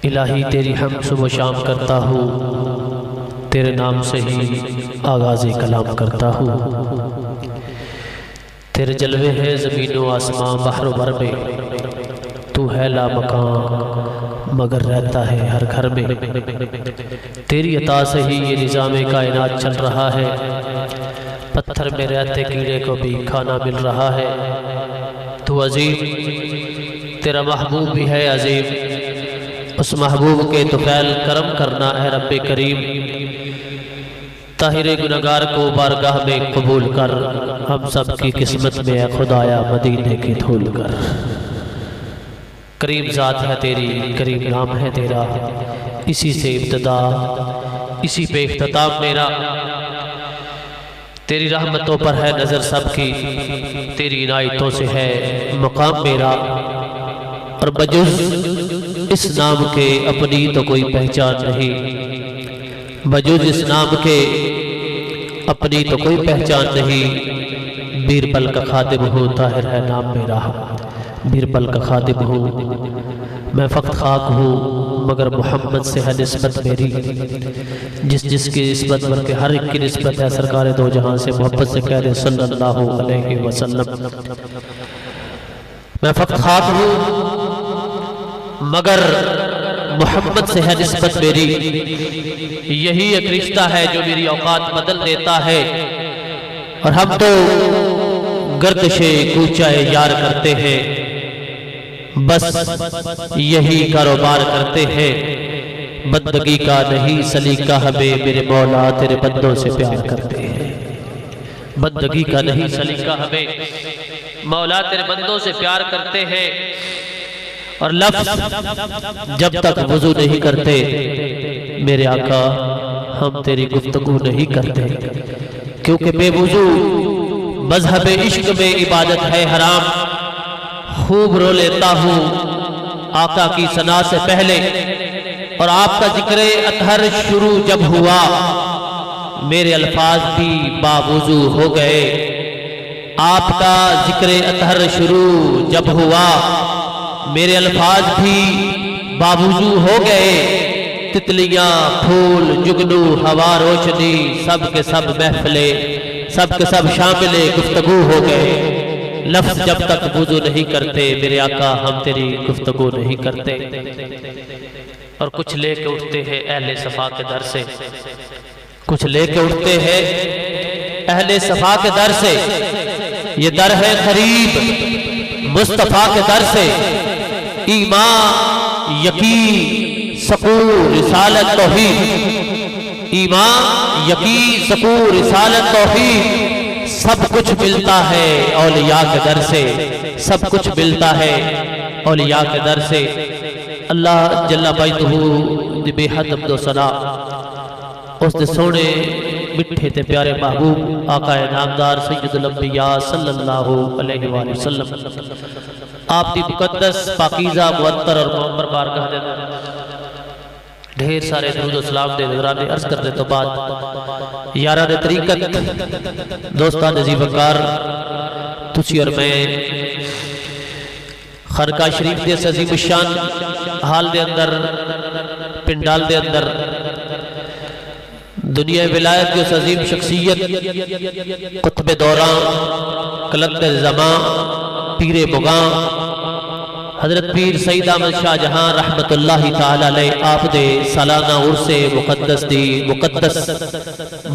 الہی تیری حمد صبح و شام کرتا ہوں، تیرے نام سے ہی آغاز کلام کرتا ہوں۔ تیرے جلوے ہیں زمین و آسمان بحر و بر میں، تو ہے لا مکان مگر رہتا ہے ہر گھر میں۔ تیری عطا سے ہی یہ نظام کائنات چل رہا ہے، پتھر میں رہتے کیڑے کو بھی کھانا مل رہا ہے۔ تو عظیم، تیرا محبوب بھی ہے عظیم، اس محبوب کے تو فعل کرم کرنا ہے رب کریم۔ طاہر گنہگار کو بارگاہ میں قبول کر، ہم سب کی قسمت میں اے خدایا مدینے کی دھول کر۔ کریم ذات ہے تیری، کریم نام ہے تیرا، اسی سے ابتدا اسی پہ اختتام میرا۔ تیری رحمتوں پر ہے نظر سب کی، تیری عنایتوں سے ہے مقام میرا۔ اور بجز اس نام کے اپنی تو کوئی پہچان نہیں، بجز اس نام کے اپنی تو کوئی پہچان نہیں۔ بیربل کا خادم ہوں، طاہر ہے نام میرا، بیربل کا خادم ہوں۔ میں فقط خاک ہوں مگر محمد سے ہے نسبت میری، جس جس کی نسبت بلکہ ہر ایک کی نسبت ہے سرکار دو جہاں سے۔ محبت سے کہہ دے صلی اللہ علیہ وسلم۔ میں فقط خاک ہوں مگر محمد سے ہے نسبت میری، یہی ایک رشتہ ہے جو میری اوقات بدل دیتا ہے۔ اور ہم تو گردش کوچہ یار کرتے ہیں، بس یہی کاروبار کرتے ہیں۔ بندگی کا نہیں سلیقہ ہمیں میرے مولا تیرے بندوں سے پیار کرتے ہیں، بندگی کا نہیں سلیقہ ہمیں مولا تیرے بندوں سے پیار کرتے ہیں۔ اور لفظ جب تک وضو نہیں کرتے میرے آقا ہم تیری گفتگو نہیں کرتے، کیونکہ بے وضو مذہب عشق میں عبادت ہے حرام۔ خوب رو لیتا ہوں آقا کی ثنا سے پہلے، اور آپ کا ذکر اطہر شروع جب ہوا میرے الفاظ بھی باوضو ہو گئے۔ آپ کا ذکر اطہر شروع جب ہوا میرے الفاظ بھی باوضو ہو گئے۔ تتلیاں پھول جگنو ہوا روشنی سب کے سب محفلیں سب کے سب شامل گفتگو ہو گئے۔ لفظ جب تک وضو نہیں کرتے میرے آقا ہم تیری گفتگو نہیں کرتے۔ اور کچھ لے کے اٹھتے ہیں اہل صفا کے در سے، کچھ لے کے اٹھتے ہیں اہل صفا کے در سے۔ یہ در ہے قریب مصطفیٰ کے در سے، ایمان یقین سکون رسالت توحید، ایمان یقین سکون رسالت توحید، سب کچھ ملتا ہے اولیاء کے در سے، سب کچھ ملتا ہے اولیاء کے در سے۔ اللہ جل بیتہ دی بے حد حمد و ثنا اس دے سونے مٹھے تے پیارے محبوب آقا نامدار سید الانبیاء صلی اللہ علیہ وآلہ وسلم، آپ دی مقدس پاکیزہ معطر اور معمر بارگاہ دے ڈھیر سارے درود و سلام دے درانے عرض کرنے تو بعد یاران طریقت دوستان عزیز وقار تسی اور میں خرقہ شریف دے عظیم الشان حال دے اندر پنڈال دے اندر دنیا ولایت کے اس عظیم شخصیت قطب دوران کلندر زمان پیر مغاں حضرت پیر سید احمد شاہ جہاں رحمت اللہ تعالی علیہ آپ دے سالانہ عرص مقدس دی مقدس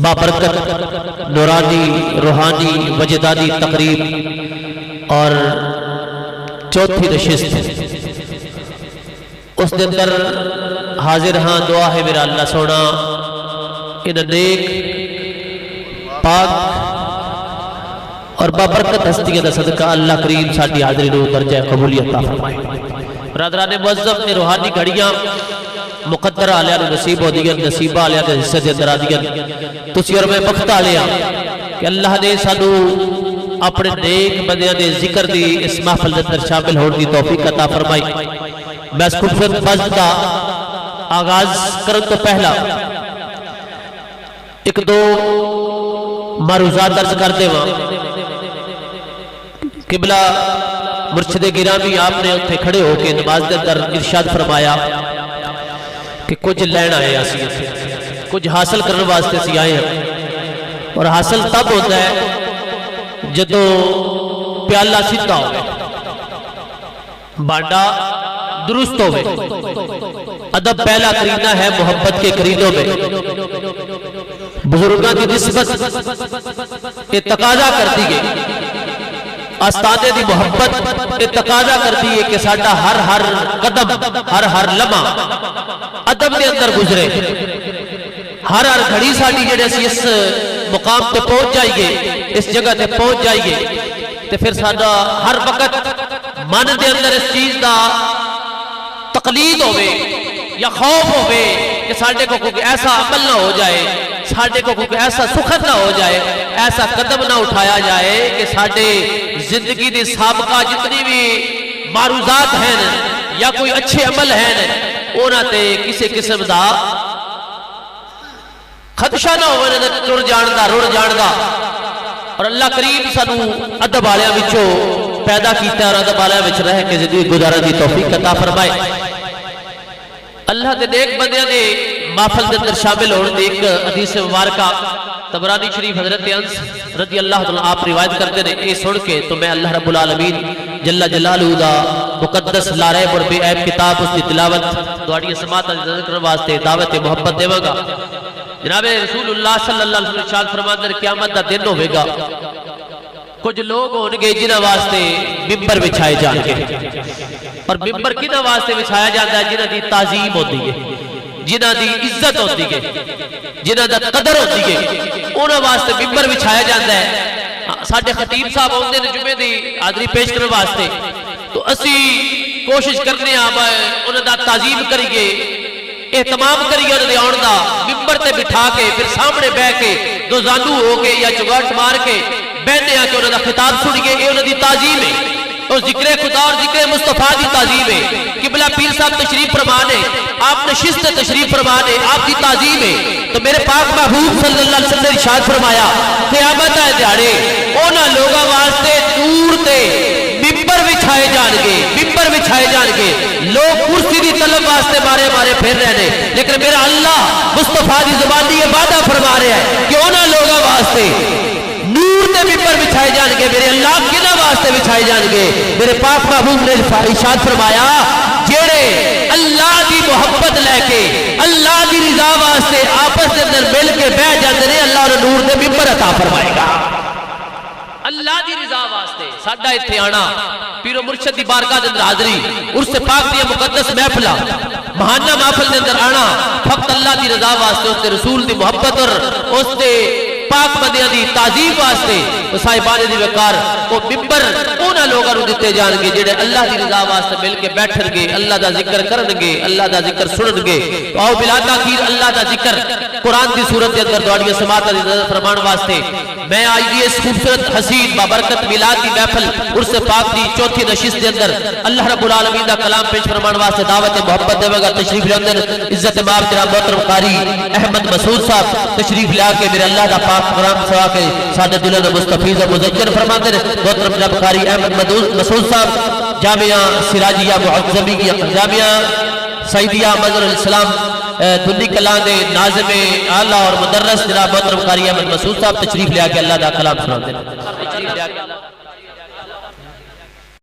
بابرکت نورانی روحانی وجدانی تقریب اور چوتھی نشست اس دن در حاضر ہاں۔ دعا ہے میرا اللہ سونا ان نیک پاک اور بابرکت ہستیاں دا صدقہ اللہ کریم ساڈی حاضری نو درجہ قبولیت عطا فرمائے۔ برادران معظم نے روحانی گھڑیاں مقدر آلیاں نصیب ہو دیاں، نصیبہ آلیاں دے حصے دے اندر آ دیاں۔ تسی اور میں بخت آلیاں کہ اللہ نے سانو اپنے نیک بندیاں دے ذکر دی اس محفل دے اندر شامل ہونے دی توفیق عطا فرمائی۔ میں اس خوبصورت مجلس کا آغاز کرن تو پہلا ایک دو معروضات درج کر دے وہاں۔ قبلہ مرشد گرامی آپ نے اتنے کھڑے ہو کے نماز دے اندر ارشاد فرمایا کہ کچھ لین آئے اسی کچھ حاصل کرنے واسطے سی آئے ہیں، اور حاصل تب ہوتا ہے جدو پیالہ سیدھا ہوئے، بانڈا درست ہوئے۔ ادب پہلا کرینہ ہے محبت کے کرینوں میں۔ بزرگاں کی نسبت تقاضا کرتی ہے، آستانے دی محبت تقاضا کرتی ہے کہ ساڈا ہر قدم ہر لمحہ ادب دے اندر گزرے، ہر گھڑی ساڈی جڑے اسی اس مقام تے پہنچ جائیے، اس جگہ تے پہنچ جائیے، تے پھر ساڈا ہر وقت من دے اندر اس چیز دا تقلید ہوئے یا خوف ہوئے کہ ساڈے کو کوئی ایسا عمل نہ ہو جائے، ساڈے کو کوئی ایسا سخن نہ ہو جائے، ایسا قدم نہ اٹھایا جائے کہ ساڈے زندگی دی سابقہ جتنی بھی معروضات ہیں یا کوئی اچھے عمل ہیں اونا تے کسی قسم دا خدشہ نہ ہوئے، ٹر جان دا رڑ جان دا۔ اور اللہ کریم سانو ادب والیاں وچوں پیدا کیتا ہے اور ادب والیاں وچ رہ کے زندگی گزارن دی توفیق عطا فرمائے۔ اللہ دے نیک بندیاں دے محفل دے اندر شامل ہونے دی ایک حدیث مبارکہ طبرانی شریف حضرت انس رضی اللہ عنہ آپ روایت کرتے ہیں، یہ سن کے تو میں اللہ رب العالمین جل جلالہ دا مقدس لا ریب اور بے عیب کتاب اس کی تلاوت تہاڈی سماعت دا ذکر واسطے دعوت محبت دیواں گا۔ جناب رسول اللہ صلی اللہ علیہ وسلم ارشاد فرماتے ہیں قیامت دا دن ہوے گا، کچھ لوگ ہون گے جنہاں واسطے ممبر بچھائے جان گے، اور ممبر کنہاں واسطے بچھایا جاتا ہے؟ جنہاں دی تعظیم ہوتی ہے، جنہاں دی عزت ہوتی ہے، جنہاں دا قدر ہوتی ہے، انہاں واسطے ممبر بچھایا جاتا ہے۔ ساڈے خطیب صاحب ہوندے نے جمعے دی حاضری پیش کرنے واسطے، تو اسی کوشش کرنے انہاں دا تعظیم کریے، اہتمام کریے انہاں دے آن دا، ممبر تے بٹھا کے پھر سامنے بہ کے دو زانو ہو کے یا چگاٹ مار کے بہنے آ کے انہوں دا خطاب سنیے، یہ انہوں دی تعظیم ہے، اور ذکر خدا اور ذکر مصطفیٰ دی تعظیم ہے۔ قبلہ پیر صاحب تشریف فرمان ہے، آپ نشست تشریف فرمان ہے، آپ کی تعظیم ہے۔ تو میرے پاک محبوب صلی اللہ علیہ وسلم نے ارشاد فرمایا قیامت آئے دیاڑے انہاں لوگاں واسطے دور تے ممبر بچھائے جان گے، ممبر بچھائے جان گے، لوگ کرسی دی طلب واسطے مارے پھر رہنے، لیکن میرا اللہ مصطفیٰ دی زبان دی یہ وعدہ فرما رہا ہے کہ انہاں لوگاں واسطے نور تے ممبر بچھائے جان گے۔ میرے اللہ کنہاں واسطے بچھائے جان گے؟ میرے پاک محبوب نے ارشاد فرمایا جڑے اللہ دی محبت لے کے اللہ دی رضا واسطے آپس کے اندر مل کے بیٹھ جاندے نے، اللہ انہاں نور دے ممبر عطا فرمائے گا۔ اللہ دی رضا واسطے ساڈا ایتھے آنا، پیر و مرشد دی بارگاہ دے اندر حاضری، عرس پاک دی مقدس محفل مہانہ محفل دے اندر آنا فقط اللہ دی رضا واسطے، اس دے رسول دی محبت اور اس دے پاک بندیاں دی تعظیم واسطے، تو صاحبان دی وقار وہ ممبر انہاں لوگاں نوں دتے جان گے جڑے اللہ دی رضا واسطے مل کے بیٹھن گے، اللہ دا ذکر کرن گے، اللہ دا ذکر سنن گے۔ تو آؤ بلا تاخیر اللہ دا ذکر قرآن دی صورت کے اندر تہاڈی سماعت دی نظر فرمان واسطے میں آج دی اس خوبصورت حسین بابرکت میلاد دی محفل عرس پاک دی چوتھی نشست دے اندر اللہ رب العالمین دا کلام پیش فرمان واسطے دعوت محبت دے گا۔ تشریف لے اندر عزت ماب جناب محترم قاری احمد مسعود صاحب تشریف لے کے میرے اللہ دا پاک قرآن سوا کے سادہ دلوں میں مستفیض اور مزجر فرماتے ہیں۔ محترم جناب قاری احمد مسعود صاحب جامعہ سراجیہ معظمی کی جامعہ سعیدیہ مظہر الاسلام دلی کلان دے ناظم اعلیٰ اور مدرس جناب محترم قاری احمد مسعود صاحب تشریف لے کے اللہ دا کلام سناتے ہیں۔